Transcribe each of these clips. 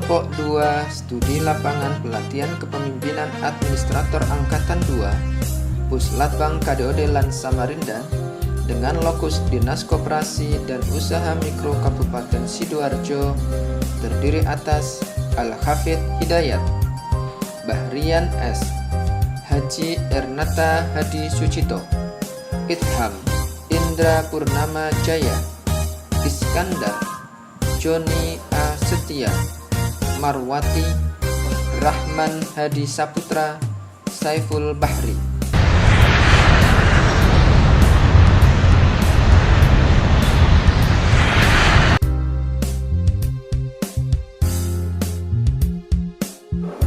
Kelompok 2 Studi Lapangan Pelatihan Kepemimpinan Administrator Angkatan 2 Puslatbang KDOD Lan Samarinda dengan lokus Dinas Koperasi dan Usaha Mikro Kabupaten Sidoarjo terdiri atas Al-Hafidh Hidayat, Bahrian S, Haji Ernata Hadi Sucito, Itham Indra Purnama Jaya, Iskandar Joni A Setia, Marwati Rahman Hadi Saputra, Saiful Bahri.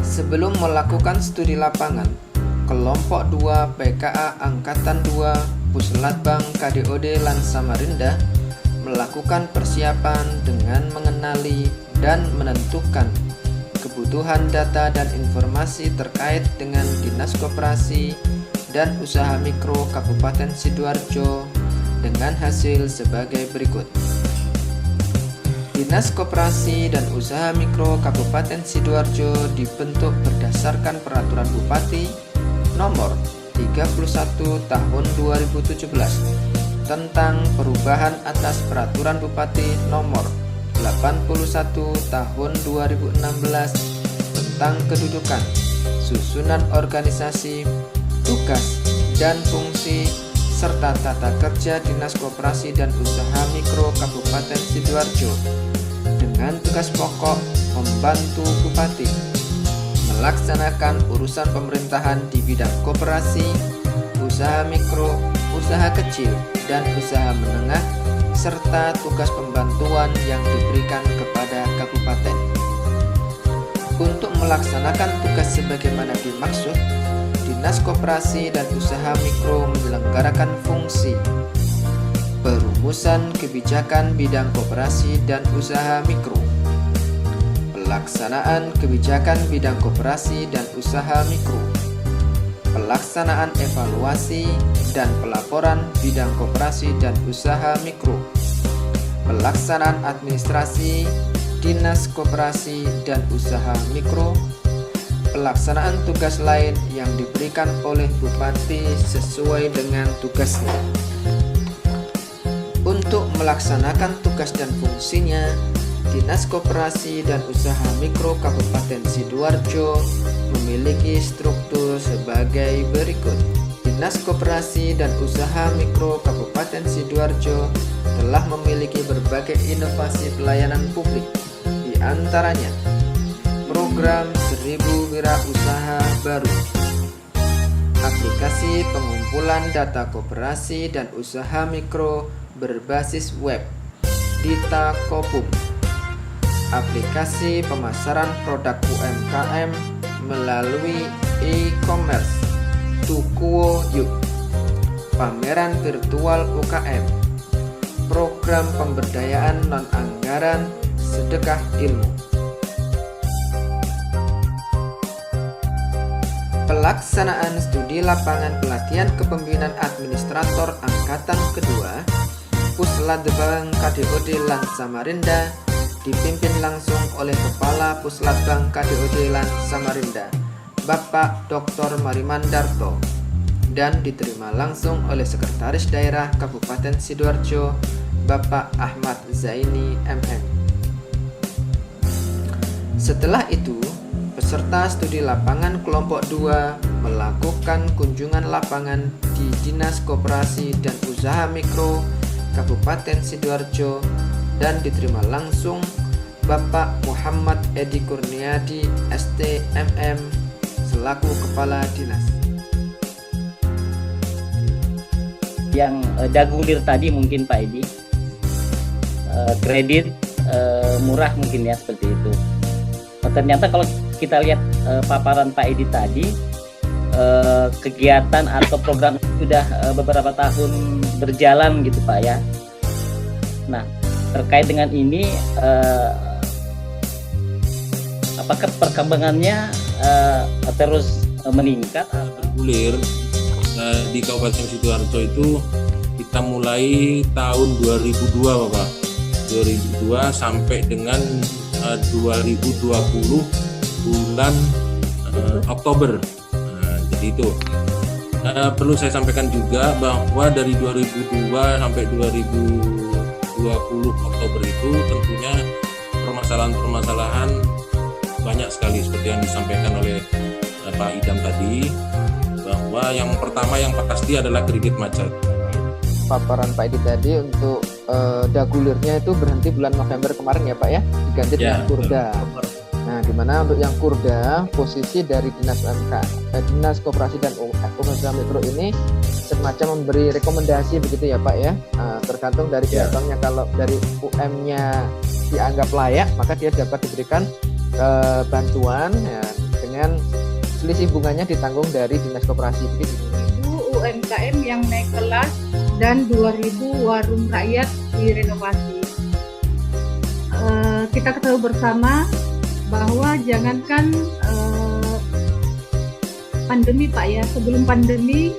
Sebelum melakukan studi lapangan, Kelompok 2 PKA Angkatan 2 Puslatbang KDOD Lan Samarinda melakukan persiapan dengan mengenali dan menentukan kebutuhan data dan informasi terkait dengan Dinas Koperasi dan Usaha Mikro Kabupaten Sidoarjo dengan hasil sebagai berikut. Dinas Koperasi dan Usaha Mikro Kabupaten Sidoarjo dibentuk berdasarkan Peraturan Bupati Nomor 31 Tahun 2017 tentang perubahan atas Peraturan Bupati Nomor 81 Tahun 2016 tentang kedudukan, susunan organisasi, tugas dan fungsi serta tata kerja Dinas Koperasi dan Usaha Mikro Kabupaten Sidoarjo dengan tugas pokok membantu Bupati melaksanakan urusan pemerintahan di bidang koperasi, usaha mikro, usaha kecil, dan usaha menengah, serta tugas pembantuan yang diberikan kepada kabupaten. Untuk melaksanakan tugas sebagaimana dimaksud, Dinas Koperasi dan Usaha Mikro menyelenggarakan fungsi perumusan kebijakan bidang koperasi dan usaha mikro, pelaksanaan kebijakan bidang koperasi dan usaha mikro, pelaksanaan evaluasi dan pelaporan bidang koperasi dan usaha mikro, pelaksanaan administrasi Dinas Koperasi dan Usaha Mikro, pelaksanaan tugas lain yang diberikan oleh Bupati sesuai dengan tugasnya. Untuk melaksanakan tugas dan fungsinya, Dinas Koperasi dan Usaha Mikro Kabupaten Sidoarjo memiliki struktur sebagai berikut. Dinas Koperasi dan Usaha Mikro Kabupaten Sidoarjo telah memiliki berbagai inovasi pelayanan publik, di antaranya program 1000 Wirausaha Baru, aplikasi pengumpulan data koperasi dan usaha mikro berbasis web, Dita Kopum, aplikasi pemasaran produk UMKM melalui e-commerce, Tukuo Yuk, pameran virtual UKM, program pemberdayaan non-anggaran sedekah ilmu. Pelaksanaan studi lapangan pelatihan kepemimpinan administrator angkatan kedua Puslatbang KDOD Lan Samarinda dipimpin langsung oleh Kepala Puslatbang KDOD Lan Samarinda, Bapak Dr. Marimandarto, dan diterima langsung oleh Sekretaris Daerah Kabupaten Sidoarjo, Bapak Ahmad Zaini MM. Setelah itu, peserta studi lapangan kelompok 2 melakukan kunjungan lapangan di Dinas Koperasi dan Usaha Mikro Kabupaten Sidoarjo dan diterima langsung Bapak Muhammad Edi Kurniadi STMM selaku Kepala Dinas. Yang dagulir tadi mungkin Pak Edi, kredit murah mungkin ya, seperti itu. Ternyata kalau kita lihat paparan Pak Edi tadi, kegiatan atau program sudah beberapa tahun berjalan gitu Pak ya. Nah, terkait dengan ini, apakah perkembangannya terus meningkat? Bergulir di Kabupaten Sidoarjo itu kita mulai tahun 2002 Bapak, 2002 sampai dengan 2020 bulan Oktober. Jadi itu perlu saya sampaikan juga bahwa dari 2002 sampai 2020 Oktober itu tentunya permasalahan-permasalahan banyak sekali seperti yang disampaikan oleh Pak Idam tadi, bahwa yang pertama yang pasti adalah kredit macet. Paparan Pak Edi tadi untuk dagulirnya itu berhenti bulan November kemarin ya Pak ya, diganti dengan Kurda. Nah, di mana untuk yang Kurda, posisi dari Dinas Koperasi dan Usaha Mikro ini semacam memberi rekomendasi begitu ya Pak ya, tergantung dari kegiatannya. Kalau dari UM-nya dianggap layak, maka dia dapat diberikan bantuan ya, dengan selisih bunganya ditanggung dari Dinas Koperasi begitu. UMKM yang naik kelas dan 2.000 warung rakyat direnovasi. Kita ketahui bersama bahwa jangankan pandemi Pak ya, sebelum pandemi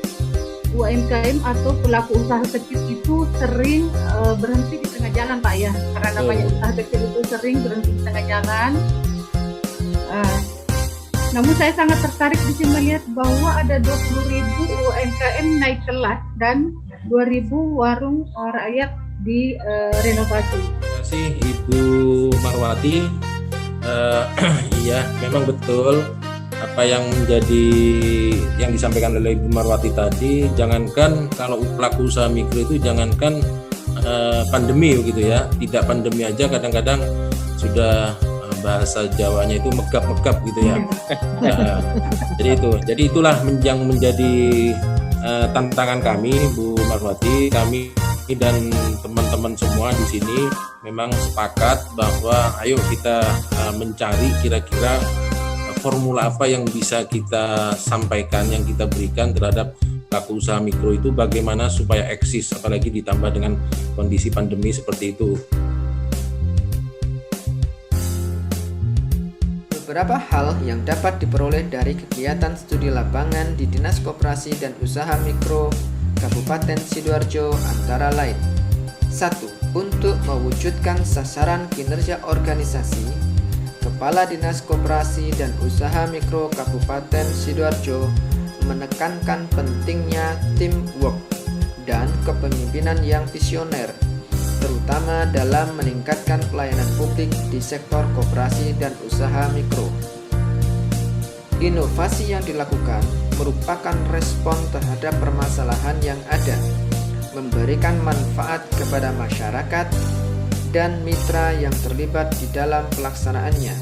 UMKM atau pelaku usaha kecil itu sering berhenti di tengah jalan Pak ya, karena banyak usaha kecil itu sering berhenti di tengah jalan. Namun saya sangat tertarik di sini melihat bahwa ada 20.000 UMKM naik kelas dan 2.000 warung rakyat direnovasi. Terima kasih Ibu Marwati. Iya, memang betul apa yang disampaikan oleh Ibu Marwati tadi. Jangankan kalau pelaku usaha mikro itu jangankan pandemi begitu ya, tidak pandemi aja kadang-kadang sudah bahasa Jawanya itu megap-megap gitu ya. Jadi itulah yang menjadi tantangan kami Bu Marwati. Kami dan teman-teman semua di sini memang sepakat bahwa ayo kita mencari kira-kira formula apa yang bisa kita sampaikan, yang kita berikan terhadap pelaku usaha mikro itu bagaimana supaya eksis, apalagi ditambah dengan kondisi pandemi seperti itu. Beberapa hal yang dapat diperoleh dari kegiatan studi lapangan di Dinas Koperasi dan Usaha Mikro Kabupaten Sidoarjo antara lain: 1. Untuk mewujudkan sasaran kinerja organisasi, Kepala Dinas Koperasi dan Usaha Mikro Kabupaten Sidoarjo menekankan pentingnya teamwork dan kepemimpinan yang visioner, terutama dalam meningkatkan pelayanan publik di sektor koperasi dan usaha mikro. Inovasi yang dilakukan merupakan respon terhadap permasalahan yang ada, memberikan manfaat kepada masyarakat dan mitra yang terlibat di dalam pelaksanaannya,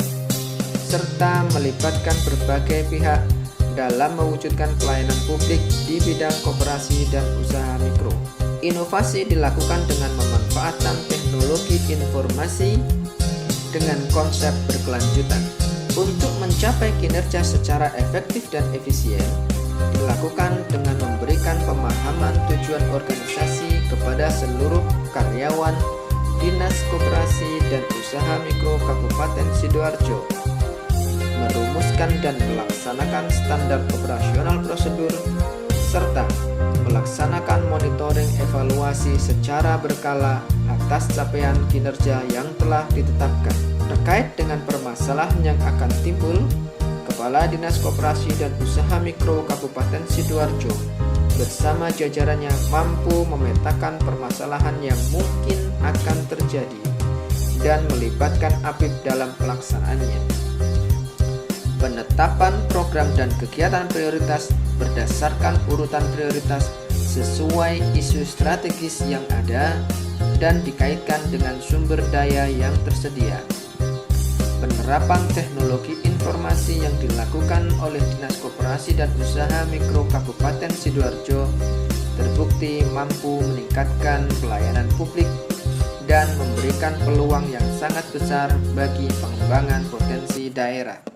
serta melibatkan berbagai pihak dalam mewujudkan pelayanan publik di bidang koperasi dan usaha mikro. Inovasi dilakukan dengan memanfaatkan teknologi informasi dengan konsep berkelanjutan. Untuk mencapai kinerja secara efektif dan efisien, dilakukan dengan memberikan pemahaman tujuan organisasi kepada seluruh karyawan Dinas Koperasi dan Usaha Mikro Kabupaten Sidoarjo, merumuskan dan melaksanakan standar operasional prosedur, serta melaksanakan monitoring evaluasi secara berkala atas capaian kinerja yang telah ditetapkan. Terkait dengan permasalahan yang akan timbul, Kepala Dinas Koperasi dan Usaha Mikro Kabupaten Sidoarjo bersama jajarannya mampu memetakan permasalahan yang mungkin akan terjadi dan melibatkan APIP dalam pelaksanaannya. Penetapan program dan kegiatan prioritas berdasarkan urutan prioritas sesuai isu strategis yang ada dan dikaitkan dengan sumber daya yang tersedia. Penerapan teknologi informasi yang dilakukan oleh Dinas Koperasi dan Usaha Mikro Kabupaten Sidoarjo terbukti mampu meningkatkan pelayanan publik dan memberikan peluang yang sangat besar bagi pengembangan potensi daerah.